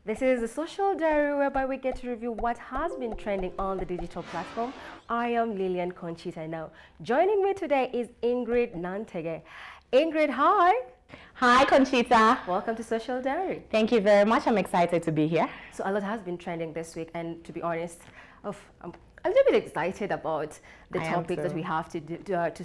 This is the Social Diary, whereby we get to review what has been trending on the digital platform. I am Lillian Conchita now. Joining me today is Ingrid Nantege. Ingrid, hi. Hi, Conchita. Welcome to Social Diary. Thank you very much. I'm excited to be here. So a lot has been trending this week, and to be honest, I'm a little bit excited about the topic that we have to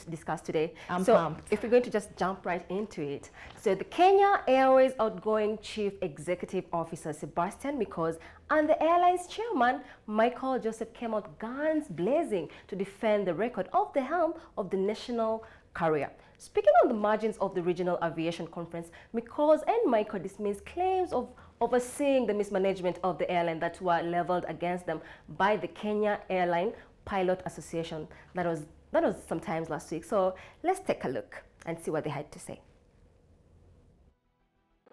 discuss today. I'm so pumped. If we're going to just jump right into it. So the Kenya Airways outgoing Chief Executive Officer Sebastian Mikosz and the airline's chairman Michael Joseph came out guns blazing to defend the record of the helm of the national carrier. Speaking on the margins of the Regional Aviation Conference, Mikosz and Michael dismissed claims of overseeing the mismanagement of the airline that were leveled against them by the Kenya Airline Pilot Association. That was sometimes last week. So let's take a look and see what they had to say.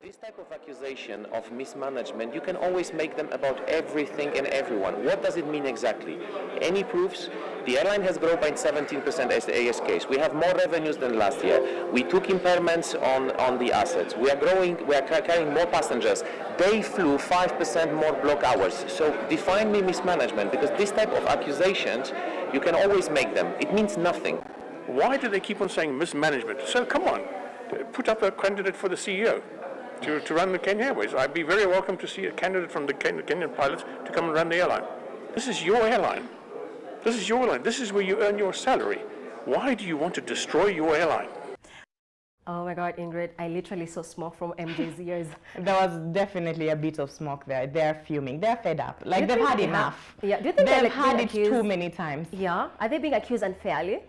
This type of accusation of mismanagement, you can always make them about everything and everyone. What does it mean exactly? Any proofs? The airline has grown by 17% as the ASKs. We have more revenues than last year. We took impairments on the assets. We are growing, we are carrying more passengers. They flew 5% more block hours. So define me mismanagement, because this type of accusations, you can always make them. It means nothing. Why do they keep on saying mismanagement? So come on, put up a candidate for the CEO. To run the Kenya Airways. I'd be very welcome to see a candidate from the Kenyan pilots to come and run the airline. This is your airline. This is your airline. This is where you earn your salary. Why do you want to destroy your airline? Oh my God, Ingrid, I literally saw smoke from MJ's ears. There was definitely a bit of smoke there. They're fuming. They're fed up. Like, they've had enough. Yeah. Do you think they've had it too many times? Yeah. Are they being accused unfairly?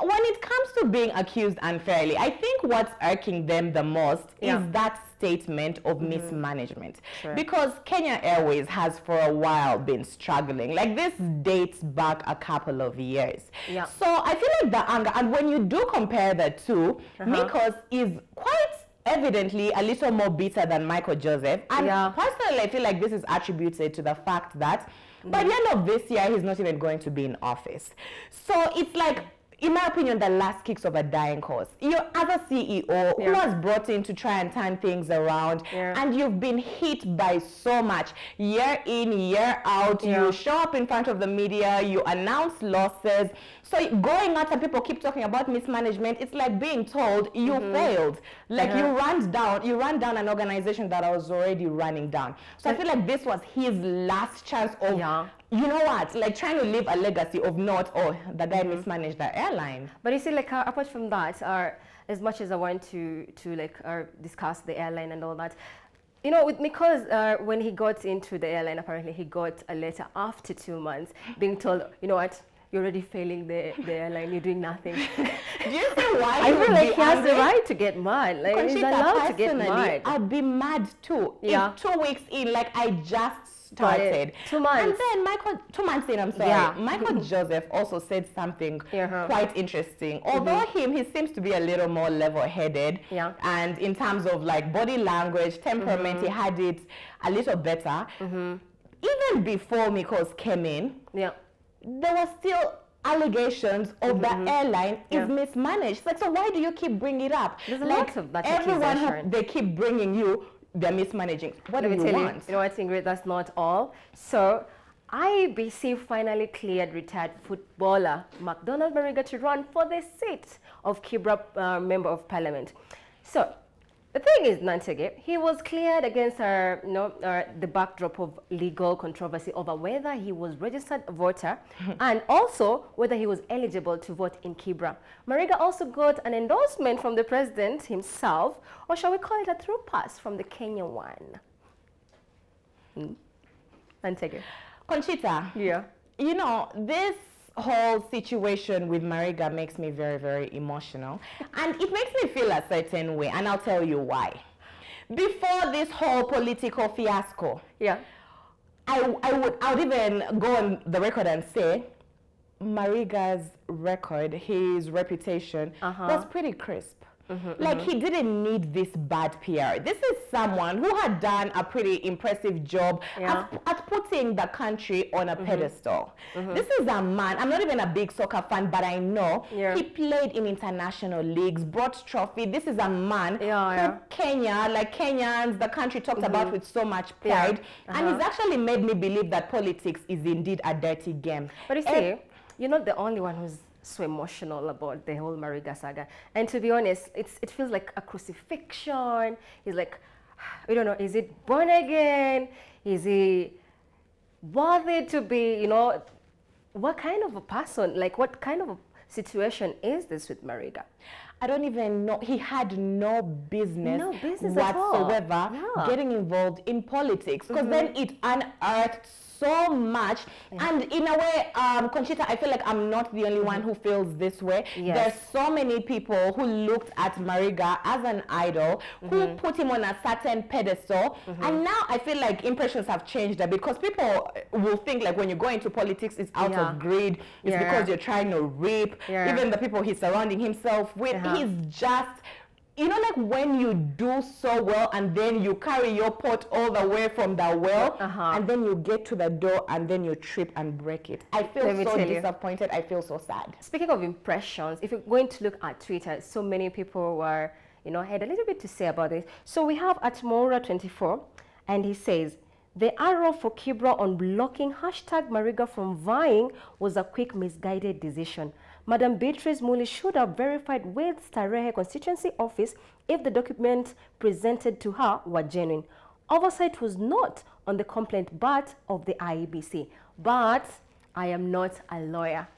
When it comes to being accused unfairly, I think what's irking them the most is that statement of mismanagement. Sure. Because Kenya Airways has for a while been struggling. Like, this dates back a couple of years. Yeah. So I feel like the anger, and when you do compare the two, Mikosz is quite evidently a little more bitter than Michael Joseph. And personally, I feel like this is attributed to the fact that by the end of this year, he's not even going to be in office. So it's like, in my opinion, the last kicks of a dying horse. You're as a CEO who was brought in to try and turn things around, and you've been hit by so much. Year in, year out, you show up in front of the media, you announce losses. So going out and people keep talking about mismanagement, it's like being told you failed. Like you ran down an organization that was already running down. So I feel like this was his last chance of, you know what, like trying to leave a legacy of not, oh, the guy mismanaged the airline. But you see, like, apart from that, as much as I want to discuss the airline and all that, you know, with Mikosz, when he got into the airline, apparently he got a letter after 2 months being told, you know what, you're already failing the airline, you're doing nothing. Do you see why? I feel like he has the right to get mad. Like, Conchita, he's allowed to get mad. I'd be mad too. Yeah. If 2 weeks in, like, I just started. 2 months. And then 2 months in, I'm sorry. Michael Joseph also said something quite interesting. Although he seems to be a little more level-headed. And in terms of like body language, temperament, he had it a little better. Even before Mikosz came in, there were still allegations of the airline is mismanaged. Like, so why do you keep bringing it up? There's a like, lot of that everyone they keep bringing you, they're mismanaging. What do you want? You know what, Ingrid, that's not all. So IBC finally cleared retired footballer McDonald Mariga to run for the seat of Kibra Member of Parliament. So the thing is, Nantege, he was cleared against the backdrop of legal controversy over whether he was registered voter and also whether he was eligible to vote in Kibra. Mariga also got an endorsement from the president himself, or shall we call it a through pass from the Kenyan one? Nantege. Conchita, you know, this whole situation with Mariga makes me very, very emotional, and it makes me feel a certain way, and I'll tell you why. Before this whole political fiasco, I would even go on the record and say Mariga's record, his reputation was pretty crisp. Like, he didn't need this bad PR. This is someone who had done a pretty impressive job at putting the country on a pedestal. This is a man, I'm not even a big soccer fan, but I know he played in international leagues, brought trophy. This is a man who Kenya, like Kenyans, the country talked about with so much pride. And he's actually made me believe that politics is indeed a dirty game. But you see, you're not the only one who's so emotional about the whole Mariga saga. And to be honest, it feels like a crucifixion. He's like, we don't know, is it born again? Is he worthy to be, you know, what kind of a person, like what kind of a situation is this with Mariga? I don't even know. He had no business whatsoever getting involved in politics, because then it unearthed so much. And in a way, Conchita, I feel like I'm not the only one who feels this way. There's so many people who looked at Mariga as an idol, who put him on a certain pedestal. And now I feel like impressions have changed a bit, because people will think like when you go into politics, it's out of greed. It's because you're trying to reap. Even the people he's surrounding himself with, he's just, you know, like when you do so well and then you carry your pot all the way from the well and then you get to the door and then you trip and break it. I feel so disappointed. I feel so sad. Speaking of impressions, if you're going to look at Twitter, so many people were, you know, had a little bit to say about this. So we have at Moura24, and he says, the arrow for Kibra on blocking hashtag Mariga from vying was a quick, misguided decision. Madam Beatrice Muli should have verified with Starehe constituency office if the documents presented to her were genuine. Oversight was not on the complaint but of the IEBC. But I am not a lawyer.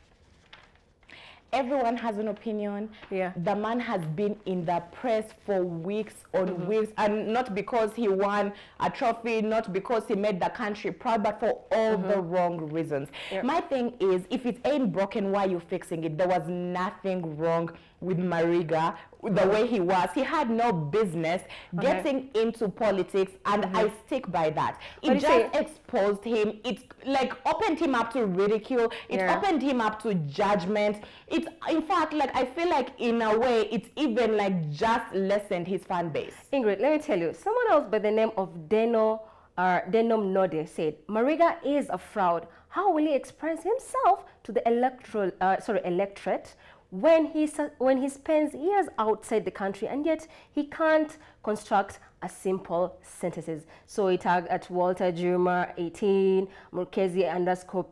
Everyone has an opinion. The man has been in the press for weeks on weeks, and not because he won a trophy, not because he made the country proud, but for all the wrong reasons. My thing is, if it ain't broken, why are you fixing it? There was nothing wrong with Mariga, the way he was. He had no business getting into politics, and I stick by that. It just exposed him. It like opened him up to ridicule. It opened him up to judgment. It, in fact, like I feel like in a way, it's even like just lessened his fan base. Ingrid, let me tell you, someone else by the name of Denom Node said, Mariga is a fraud. How will he express himself to the electorate when he spends years outside the country and yet he can't construct a simple sentences? So he tagged at Walter Juma 18, Murkezi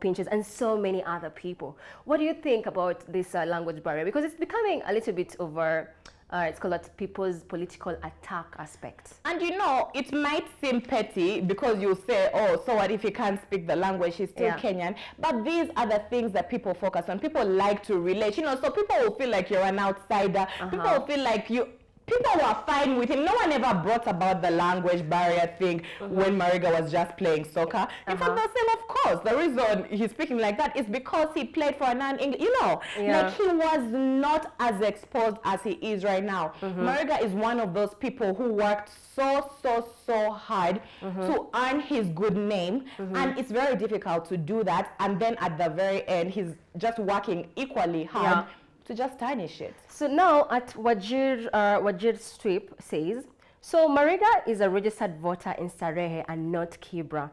_Pinches, and so many other people. What do you think about this language barrier? Because it's becoming a little bit over, it's called that people's political attack aspect. And you know, it might seem petty because you say, oh, so what if he can't speak the language, he's still Kenyan. But these are the things that people focus on. People like to relate, you know, so people will feel like you're an outsider. People will feel like people were fine with him. No one ever brought about the language barrier thing when Mariga was just playing soccer. In fact, they'll say, of course, the reason he's speaking like that is because he played for a non-English, you know, like he was not as exposed as he is right now. Mariga is one of those people who worked so hard to earn his good name, and it's very difficult to do that. And then at the very end, he's just working equally hard to just tarnish it. So now at Wajir Strip says, so Mariga is a registered voter in Starehe and not Kibra.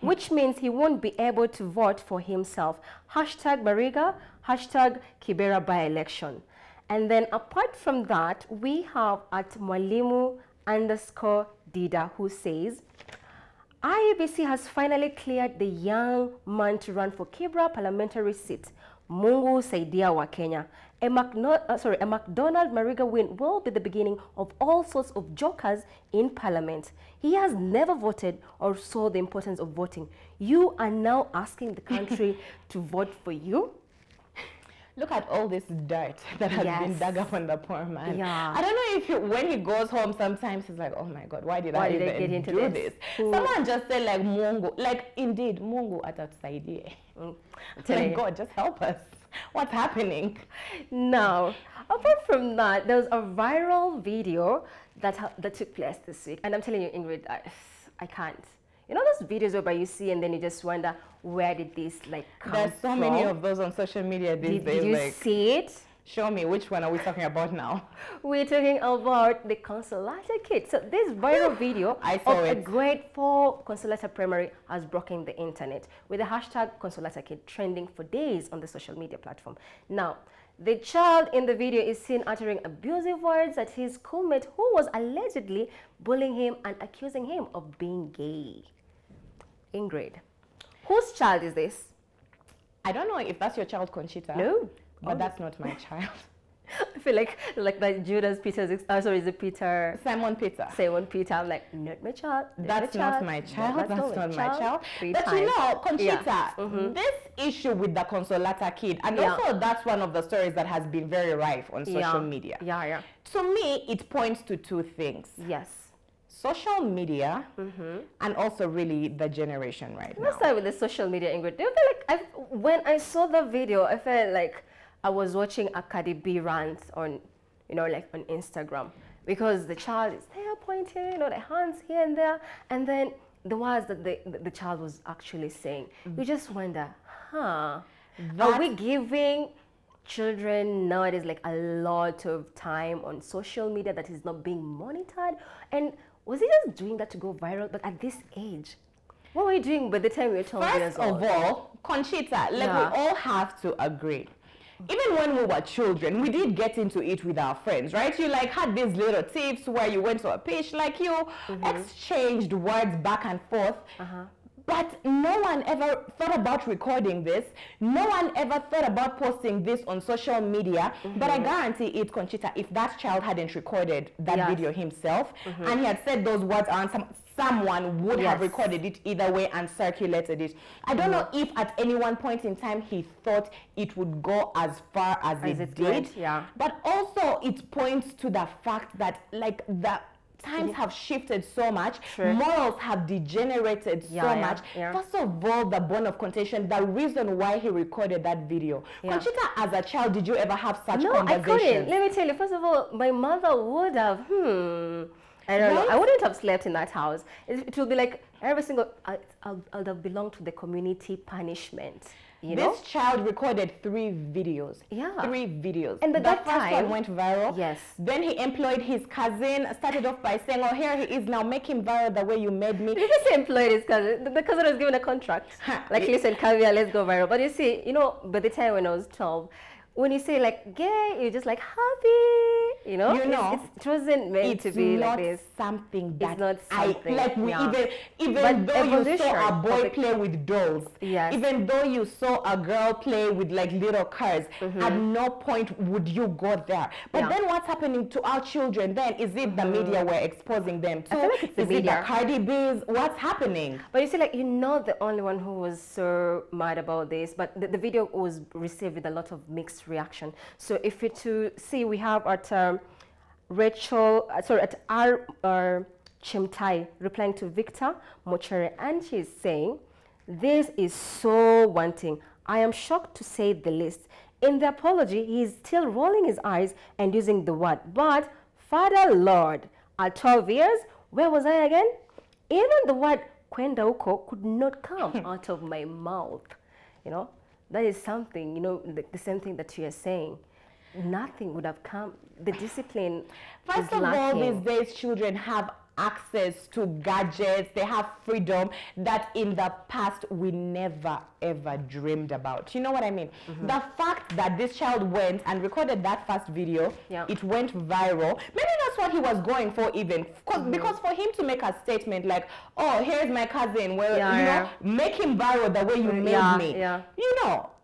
Which means he won't be able to vote for himself. Hashtag Mariga, hashtag Kibera by-election. And then apart from that, we have at Mwalimu _Dida who says, IEBC has finally cleared the young man to run for Kibra parliamentary seat. Mungu saidia wa Kenya. A McDonald Mariga win will be the beginning of all sorts of jokers in parliament. He has never voted or saw the importance of voting. You are now asking the country to vote for you? Look at all this dirt that has been dug up on the poor man. I don't know if when he goes home, sometimes he's like, oh my God, why did I even get into this? Someone just said like, Mungu, like indeed, Mungu atatusaidie. Like, God, just help us. What's happening? Now, apart from that, there was a viral video that took place this week. And I'm telling you, Ingrid, I can't. You know those videos where you see and then you just wonder, where did this like come from? There's so many of those on social media these days. Did you see it? Show me, which one are we talking about now? We're talking about the Consolata Kid. So this viral video of a grade 4 Consolata primary has broken the internet with the hashtag Consolata Kid trending for days on the social media platform. Now, the child in the video is seen uttering abusive words at his schoolmate who was allegedly bullying him and accusing him of being gay. Ingrid, whose child is this? I don't know if that's your child, Conchita. No. But that's not my child. I feel like that Judas Peter's, sorry, is it Peter? Simon Peter. Simon Peter. I'm like, not my child. That's not my child. That's not my child. But times. You know, Conchita, this issue with the Consolata Kid, and also that's one of the stories that has been very rife on social media. Yeah. To me, it points to two things. Yes. Social media and also really the generation right now. Let's start with the social media, Ingrid. Do you feel like when I saw the video, I felt like I was watching a Cardi B rant on, like on Instagram, because the child is there pointing, the hands here and there, and then the words that the child was actually saying. You just wonder, are we giving children nowadays like a lot of time on social media that is not being monitored? And was he just doing that to go viral? But at this age, what were you doing by the time you were 12 years old? First of all, Conchita, we all have to agree. Even when we were children, we did get into it with our friends, right? You had these little tips where you went to a pitch, you exchanged words back and forth. But no one ever thought about recording this. No one ever thought about posting this on social media. But I guarantee it, Conchita, if that child hadn't recorded that video himself and he had said those words around someone would have recorded it either way and circulated it. I don't know if at any one point in time he thought it would go as far as it did. But also it points to the fact that the times have shifted so much, morals have degenerated so much. First of all, the bone of contention, the reason why he recorded that video. Conchita, as a child, did you ever have such conversations? No, I couldn't. Let me tell you, first of all, my mother would have, I don't know. I wouldn't have slept in that house. It would be like every single, I would have belonged to the community punishment. This child recorded 3 videos. 3 videos. And the first one went viral. Yes. Then he employed his cousin, started off by saying, oh, here he is now, make him viral the way you made me. He just employed his cousin. The cousin was given a contract. Listen, come here, let's go viral. But you see, by the time when I was 12, when you say gay, you're just happy, it wasn't meant to be like this. Something that it's not something. Even though you saw a boy play with dolls, even though you saw a girl play with little cars, at no point would you go there. But then what's happening to our children then? Is it the media we're exposing them to? I feel like it's the media. Is it the Cardi B's? What's happening? But you see, you're not the only one who was so mad about this, but the video was received with a lot of mixed reaction. So if you to see, we have at at R. Chimtai replying to Victor Mochere, and she's saying, this is so wanting. I am shocked to say the least. In the apology, he is still rolling his eyes and using the word, but Father Lord, at 12 years, where was I again? Even the word kwenda uko could not come out of my mouth. That is something, the same thing that you are saying. Nothing would have come. The discipline First of all, these days children have access to gadgets, they have freedom that in the past we never ever dreamed about. You know what I mean? The fact that this child went and recorded that first video, it went viral. Maybe that's what he was going for even. Because for him to make a statement like, oh, here's my cousin, well, make him viral the way you made me.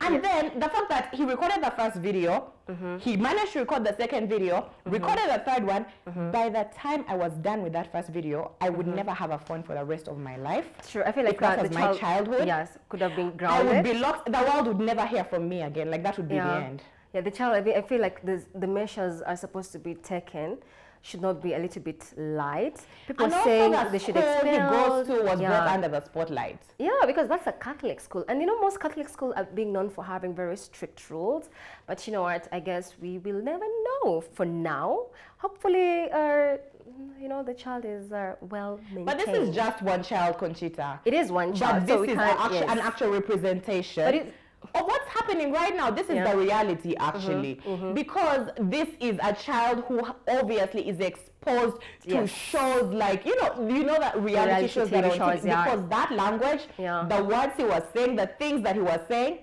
And then the fact that he recorded the first video, he managed to record the second video, recorded the third one. By the time I was done with that first video, I would never have a phone for the rest of my life. Sure, I feel like that was my childhood. Yes, could have been grounded. I would be locked. The world would never hear from me again. That would be the end. Yeah, the child, I feel like the measures are supposed to be taken should not be a little bit light. People are saying they should expel. He goes to was brought under the spotlight. Yeah, because that's a Catholic school. And most Catholic schools are being known for having very strict rules. But you know what? I guess we will never know for now. Hopefully, the child is well maintained. But this is just one child, Conchita. It is one child. But this is an actual representation. of what's happening right now. This is the reality, actually, because this is a child who obviously is exposed to shows like, you know that reality shows that on TV, because that language, the words he was saying, the things that he was saying,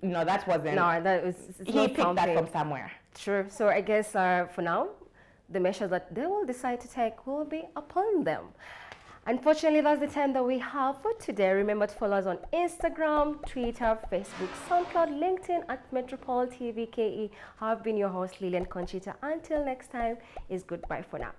no, that wasn't. No, that was. He picked that from somewhere. True. So I guess for now, the measures that they will decide to take will be upon them. Unfortunately, that's the time that we have for today. Remember to follow us on Instagram, Twitter, Facebook, SoundCloud, LinkedIn at Metropole TV KE. I've been your host, Lillian Conchita. Until next time, is goodbye for now.